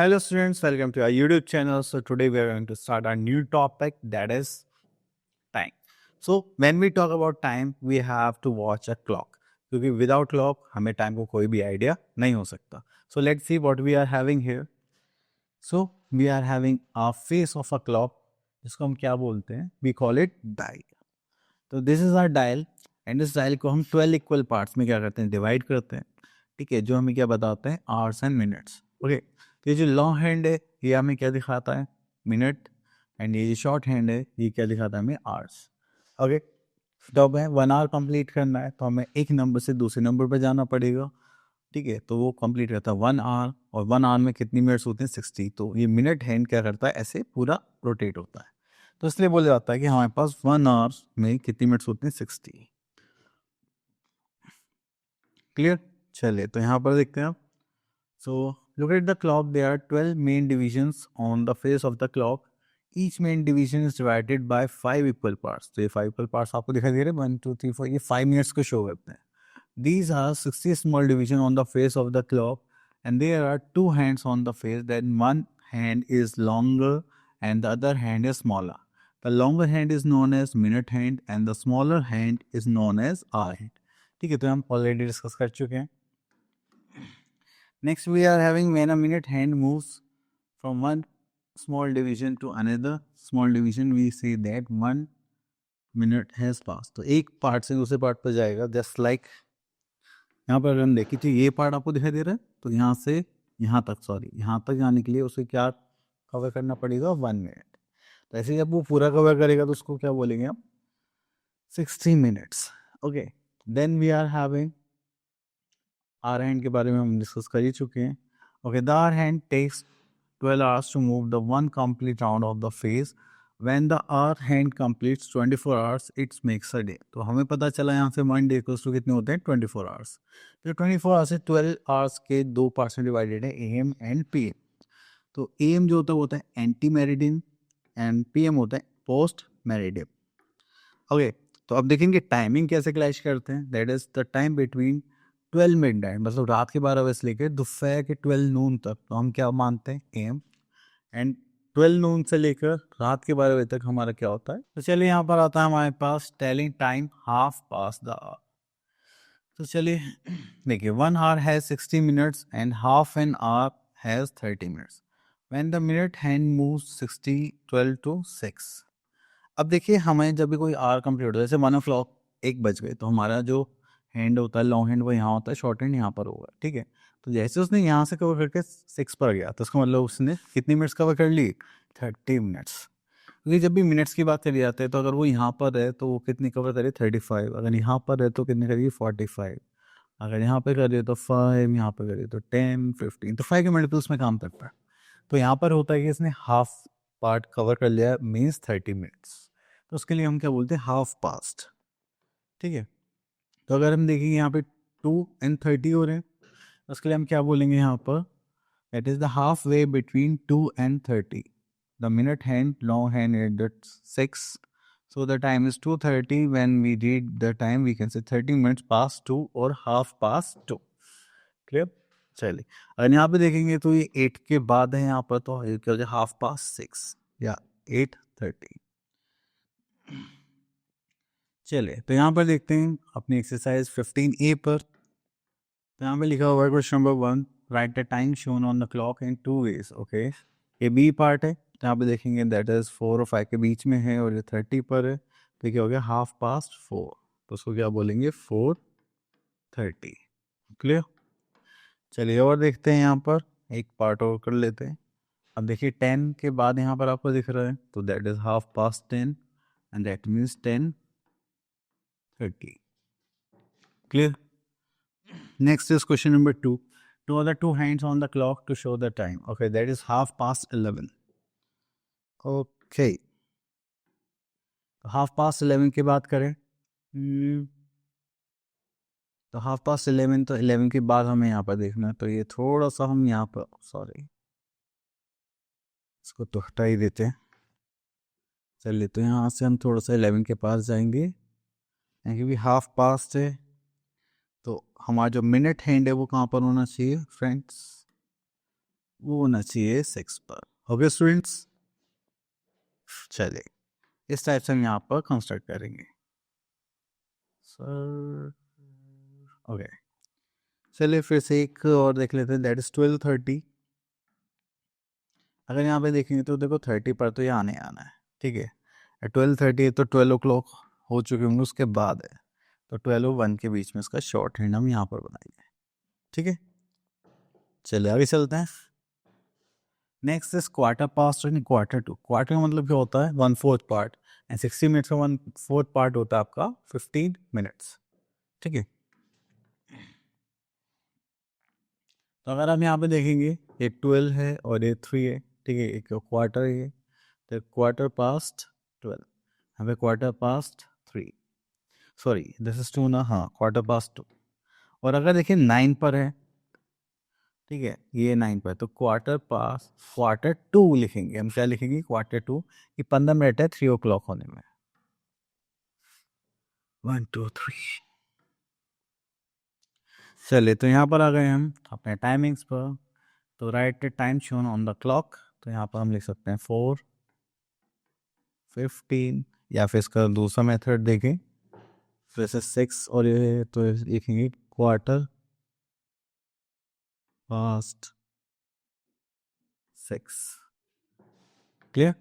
Hello students, welcome to our YouTube channel. So today we are going to start our new topic, that is time. So when we talk about time, we have to watch a clock. क्योंकि without clock हमें time को कोई भी idea नहीं हो सकता. So let's see what we are having here. So we are having a face of a clock, जिसको हम क्या बोलते हैं? We call it dial. तो this is our dial and इस dial को हम 12 equal parts में क्या करते हैं? Divide करते हैं. ठीक है, जो हमें क्या बताते हैं? Hours and minutes. ओके, तो ये जो लॉन्ग हैंड है ये हमें क्या दिखाता है? मिनट. एंड ये जो शॉर्ट हैंड है ये क्या दिखाता है हमें? आवर्स. ओके, तो अब है 1 आवर कंप्लीट करना है तो हमें एक नंबर से दूसरे नंबर पर जाना पड़ेगा. ठीक है, तो वो कंप्लीट करता है 1 आवर, और 1 आवर में कितनी मिनट्स होते हैं? 60. तो ये मिनट हैंड क्या करता है? ऐसे पूरा रोटेट होता है. तो इसलिए बोला जाता है कि हमारे पास 1 आवर में कितनी मिनट्स होते हैं? 60. क्लियर? चलिए तो यहाँ पर देखते हैं आप. So look at the clock. There are 12 main divisions on the face of the clock. Each main division is divided by 5 equal parts. तो ये 5 equal parts आपको दिखाई दे रहे हैं? 1 2 3 4. ये 5 minutes को शो करते हैं. These are 60 small divisions on the face of the clock, and there are 2 hands on the face. Then one hand is longer and the other hand is smaller. The longer hand is known as minute hand and the smaller hand is known as hour hand. ठीक है, तो हम already discuss कर चुके हैं. Next we are having when a minute hand moves from one small division to another small division, we say that 1 minute has passed. तो एक part से दूसरे पार्ट पर जाएगा. जस्ट लाइक यहाँ पर हम देखिए तो ये पार्ट आपको दिखाई दे रहा है, तो यहाँ से यहाँ तक, यहाँ तक जाने के लिए उसे क्या कवर करना पड़ेगा? 1 मिनट. तो ऐसे जब वो पूरा कवर करेगा तो उसको क्या बोलेंगे आप? 60 minutes. Okay, then we are having hour hand के बारे में हम डिस्कस कर ही चुके हैं. Okay, the hour hand takes 12 hours to move the one complete round of the phase. When the hour hand completes 24 hours, it makes a day. तो हमें पता चला यहाँ से 1 day इक्वल्स टू कितने होते हैं? 24 hours. तो 24 hours से 12 hours के 2 पार्ट्स में डिवाइडेड है, AM एंड PM. तो AM जो होता है वो होता है एंटी मेरिडियन एंड PM होता है पोस्ट मेरिडियन. ओके, तो अब देखेंगे टाइमिंग कैसे क्लैश करते हैं. That is the time between 12 midnight, मतलब रात के 12 बजे से लेकर दोपहर के 12 नून तक, तो हम क्या मानते हैं? एम. एंड 12 नून से लेकर रात के 12 बजे तक हमारा क्या होता है? तो चलिए यहाँ पर आता है हमारे पास telling time half past the hour. तो चलिए देखिए, 1 hour has 60 minutes and half an hour has 30 minutes. When the minute hand moves 60 12 to 6. अब देखिए हमें जब भी कोई आवर कंप्लीट होता है, जैसे 1 o'clock 1 बज गए, तो हमारा जो हैंड होता है लॉन्ग हैंड वो यहाँ होता है, शॉर्ट हैंड यहाँ पर होगा. ठीक है, तो जैसे उसने यहाँ से कवर करके 6 पर गया, तो उसका मतलब उसने कितनी मिनट्स कवर कर ली? 30 मिनट्स. क्योंकि जब भी मिनट्स की बात करी जाती है तो अगर वो यहाँ पर है तो वो कितनी कवर करे? 35. अगर यहाँ पर है तो कितनी करेगी? 45. अगर यहाँ पे कर रही तो 5, यहाँ पे करिए तो 10 15. तो 5 के मल्टीपल्स में काम करता है. तो यहाँ पर होता है कि इसने हाफ पार्ट कवर कर लिया, मीन्स 30 मिनट्स. तो उसके लिए हम क्या बोलते हैं? Half past. ठीक है, तो अगर हम देखेंगे यहाँ पे 2 and 30 हो रहे हैं, तो उसके लिए हम क्या बोलेंगे यहाँ पर? That is the half way between 2 and 30. The minute hand long hand eight 6, so the time is 2:30. when we read the time we can say 30 minutes past 2 or half past 2. Clear? चलिए, अगर यहाँ पे देखेंगे तो ये 8 के बाद है यहाँ पर, तो ये क्या हो जाए? हाफ पास्ट 6 या 8:30. चलिए, तो यहाँ पर देखते हैं अपनी एक्सरसाइज 15A पर. तो यहाँ पे लिखा हुआ है question number 1, right the time shown on the clock in 2 ways. Okay, ये बी पार्ट है, तो यहाँ पे देखेंगे दैट इज 4 और 5 के बीच में है, और ये 30 पर है, तो क्या हो गया? Half past 4. तो उसको क्या बोलेंगे? 4:30. क्लियर? चलिए और देखते हैं, यहाँ पर एक पार्ट और कर लेते हैं. अब देखिए 10 के बाद यहाँ पर आपको दिख रहा है, तो that is half past 10 and that means 10:30. Clear? Next is question number 2. Two other two hands on the clock to show the time. Okay, that is half past 11. Okay. Half past 11 की बात करें, तो half past 11, तो 11 के बाद हमें यहाँ पर देखना है. तो ये थोड़ा सा हम यहाँ पर, सॉरी, इसको तो हटा ही देते हैं. चलिए, तो यहाँ से हम थोड़ा सा 11 के पास जाएंगे, क्योंकि हाफ पास्ट है, तो हमारा जो मिनट हैंड है वो कहाँ पर होना चाहिए फ्रेंड्स? वो होना चाहिए 6 पर। ओके स्टूडेंट्स, चलिए इस टाइप से हम यहाँ पर कंस्ट्रक्ट करेंगे सर। ओके चलिए फिर से एक और देख लेते हैं, दैट इज 12:30। अगर यहाँ पे देखेंगे तो देखो 30 पर तो ये आने आना है, ठीक है। 12:30 तो 12 o'clock हो चुके होंगे, उसके बाद है तो 12 और 1 के बीच में इसका शॉर्ट हैंड हम यहाँ पर बनाएंगे, ठीक है। चलिए आगे चलते हैं। Next is quarter past and quarter to. Quarter का मतलब क्या होता है, 1/4 पार्ट, एंड 60 मिनट्स का 1/4 पार्ट होता है आपका 15 मिनट्स, ठीक है। तो अगर हम यहाँ पे देखेंगे ये 12 है और ये 3 है, ठीक है, एक क्वार्टर है, तो क्वार्टर पास्ट 12, यहाँ पे quarter past 3, sorry this is 2 ना, हाँ क्वार्टर पास्ट 2। और अगर देखिए 9 पर है, ठीक है, ये 9 पर, तो क्वार्टर टू लिखेंगे हम। क्या लिखेंगे, क्वार्टर टू, कि 15 मिनट है 3 o'clock होने में। 1 2 3। चलिए तो यहाँ पर आ गए हम अपने टाइमिंग्स पर। तो right time shown on the clock, तो यहाँ पर हम लिख सकते हैं 4:15, या फिर इसका दूसरा मेथड देखें, वैसे 6 और ये तो लिखेंगे क्वार्टर पास्ट 6। क्लियर।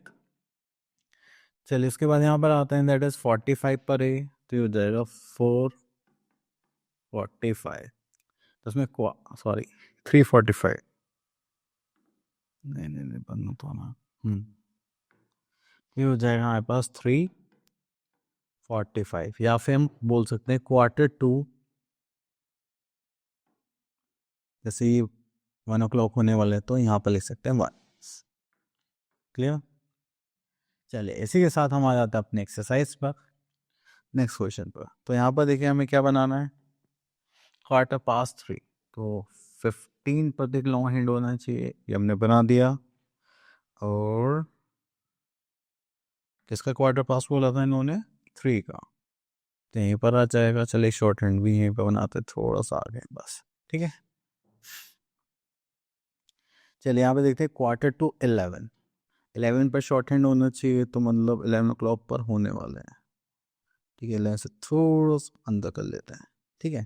चलिए इसके बाद यहाँ पर आते हैं, दैट इज 45 पर है, तो ये हो जाएगा 4:45, तो इसमें सॉरी 3:45, नहीं नहीं नहीं बनना तो ना, ये हो जाएगा हमारे पास 3:45, या फिर हम बोल सकते हैं क्वार्टर टू, जैसे ही 1 o'clock होने वाले तो यहाँ पर लिख सकते हैं 1। क्लियर। चलिए इसी के साथ हम आ जाते हैं अपने एक्सरसाइज पर, नेक्स्ट क्वेश्चन पर। तो यहाँ पर देखिए हमें क्या बनाना है, क्वार्टर पास्ट 3, तो 15 पर एक लॉन्ग हैंड होना चाहिए, ये हमने बना दिया। और किसका क्वार्टर पास्ट बोला था इन्होंने, 3 का, तो यहीं पर आ जाएगा। चलिए शॉर्ट हैंड भी यहीं पर बनाते, थोड़ा सा आगे बस, ठीक है। चलिए यहाँ पे देखते हैं क्वार्टर टू 11 पर शॉर्ट हैंड होना चाहिए, तो मतलब 11 o'clock पर होने वाले हैं, ठीक है। 11 से थोड़ा सा अंदर कर लेते हैं, ठीक है।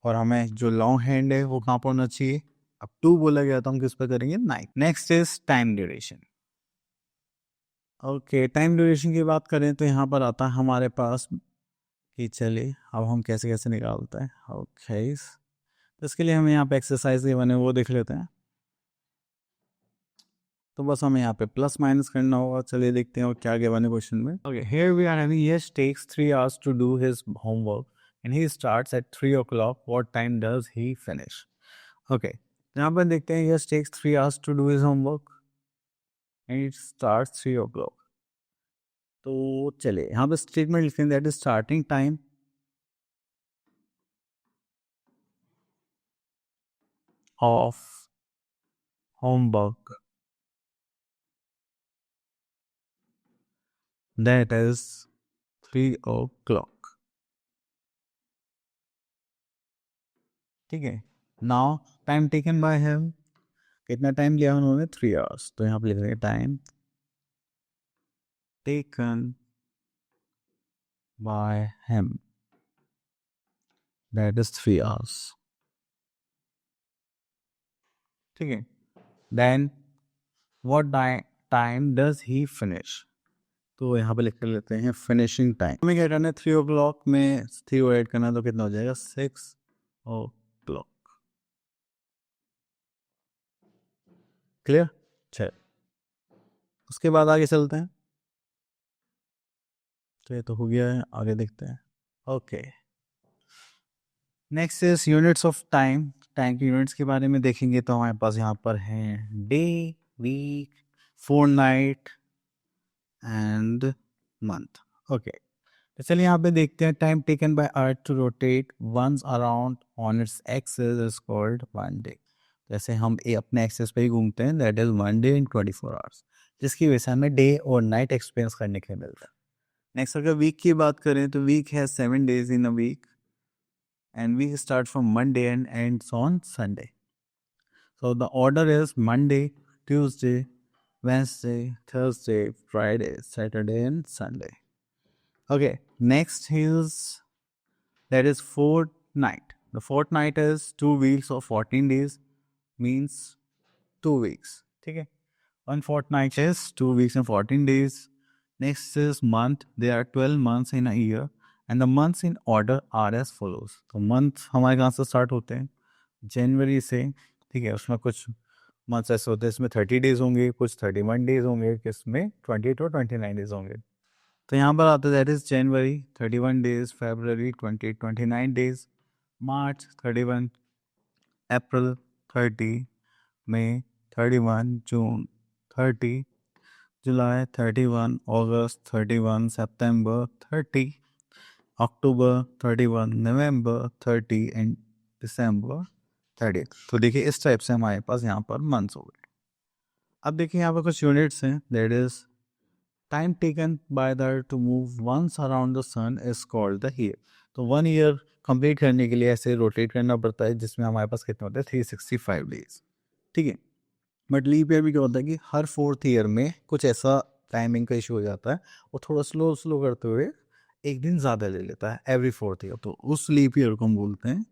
और हमें जो लॉन्ग हैंड है वो कहाँ पर होना चाहिए, अब 2 बोला गया तो हम किस पर करेंगे, 9। Next is time duration. Okay time duration की बात करें तो यहाँ पर आता है हमारे पास कि चलिए अब हम कैसे कैसे निकालते हैं। ओके तो इसके लिए हमें यहाँ पे एक्सरसाइज के बने वो देख लेते हैं। तो बस हमें यहाँ पे प्लस माइनस करना होगा। चलिए देखते हैं और क्या क्या बने क्वेश्चन में। Okay here we are having Yash takes 3 hours to do his homework and he starts at 3 o'clock, what time does he finish. Okay यहाँ पर देखते हैं Yash takes 3 hours to do his homework and it starts 3 o'clock। तो चलिए यहाँ पे statement लिखते हैं, that is starting time of homework, that is 3 o'clock, ठीक है। Now time taken by him, कितना टाइम लिया उन्होंने, 3 hours, तो यहाँ पे लिख रहे हैं time taken by him, that is 3 hours, ठीक है। Then what time does he finish, तो यहाँ पे लिख कर लेते हैं फिनिशिंग टाइम। हमें क्या करना है, 3 o'clock में 3 को ऐड करना है, तो कितना हो जाएगा, 6 o'clock। क्लियर। चल उसके बाद आगे चलते हैं। तो ये तो हो गया है, आगे देखते हैं। Okay next is units of time. Time की यूनिट्स के बारे में देखेंगे तो हमारे पास यहाँ पर हैं day, week, fortnight and month. Okay तो चलिए यहाँ पे देखते हैं, time taken by earth to rotate once around on its axis is called 1 day. जैसे हम अपने एक्सिस पे ही घूमते हैं, that is 1 day in 24 hours, जिसकी वजह से हमें डे और नाइट एक्सपीरियंस करने के लिए मिलता है। नेक्स्ट अगर वीक की बात करें तो वीक है 7 days in a week, and we start from Monday and ends on Sunday. So the order is Monday, Tuesday, Wednesday, Thursday, Friday, Saturday, and Sunday. Okay, next is that is fortnight. The fortnight is 2 weeks or 14 days, means 2 weeks. ठीक है, one fortnight is 2 weeks and 14 days. Next is month. There are 12 months in a year and the months in order are as follows. तो month हमारे कहाँ से start होते हैं? जनवरी से. ठीक है, उसमें कुछ मंथ्स ऐसे होते हैं इसमें 30 डेज होंगे, कुछ 31 डेज होंगे, किसमें 20 to 29 डेज होंगे. तो यहाँ पर आता है that is January 31 days, February 29 days, March 31, April 30, May 31, June 30, July 31, August 31, September 30, October 31, November 30 and December 30. तो देखिए इस टाइप से हमारे पास यहाँ पर मंथ्स हो गए. अब देखिए यहाँ पर कुछ यूनिट्स हैं. That is time taken by the earth to move once around the sun is called the year. तो 1 ईयर कंप्लीट करने के लिए ऐसे रोटेट करना पड़ता है, जिसमें हमारे पास कितने होते हैं 365 डेज. ठीक है, बट लीप ईयर भी क्या होता है कि हर 4th ईयर में कुछ ऐसा टाइमिंग का इशू हो जाता है, वो थोड़ा स्लो स्लो करते हुए एक दिन ज़्यादा ले लेता है एवरी 4th ईयर. तो उस लीप ईयर को हम बोलते हैं.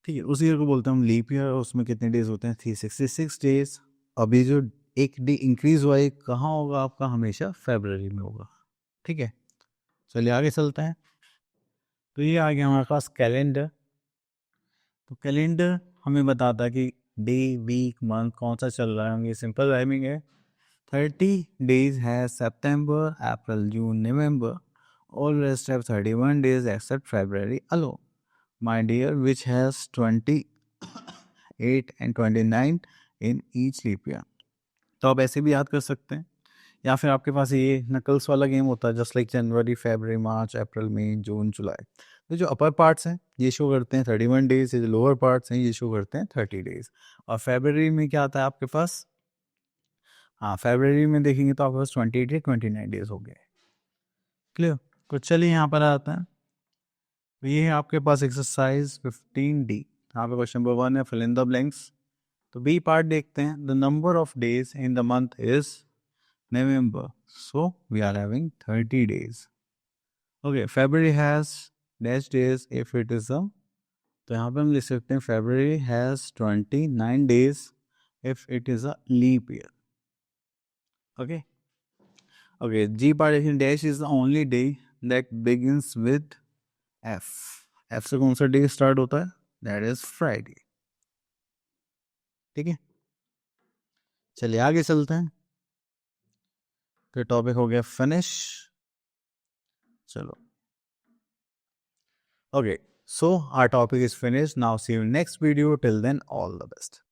ठीक है, उस ईयर को बोलते हैं हम लीप ईयर. उसमें कितने डेज होते हैं 366 डेज. अभी जो एक डे इंक्रीज हुआ है कहाँ होगा आपका? हमेशा फरवरी में होगा. ठीक है, चलिए आगे चलते हैं. तो ये आ गया हमारे पास कैलेंडर. तो कैलेंडर हमें बताता है कि डे, वीक, मंथ कौन सा चल रहा है. ये सिंपल राइमिंग है. 30 days has September, April, June, November. All rest have 31 days except February alone. My dear, which has 28 and 29 in each leap year. तो आप ऐसे भी याद कर सकते हैं, या फिर आपके पास ये नकल्स वाला गेम होता है जस्ट लाइक जनवरी, फरवरी, मार्च, अप्रैल, मई, जून, जुलाई. तो जो अपर पार्ट्स हैं ये शो करते हैं 31 डेज, जो लोअर पार्ट्स हैं ये शो करते हैं 30 डेज. और फरवरी में क्या आता है आपके पास? हाँ, फरवरी में देखेंगे तो आपके पास 28 या 29 डेज हो गए. क्लियर? तो चलिए यहाँ पर आता है. तो ये है आपके पास एक्सरसाइज 15D. यहाँ पे क्वेश्चन नंबर 1 है, फिल इन द ब्लैंक्स. तो बी पार्ट देखते हैं. The number of days in the month is November, so we are having 30 days. Okay, February has dash days if it is a. तो यहाँ पे हम लिख सकते हैं February has 29 days if it is a leap year. Okay. Okay, G part dash is the only day that begins with F. F से कौन सा डे स्टार्ट होता है? That is Friday. ठीक है, चलिए आगे चलते हैं. तो टॉपिक हो गया फिनिश. चलो. Okay, so our topic is finished. Now see you in next video. Till then, all the best.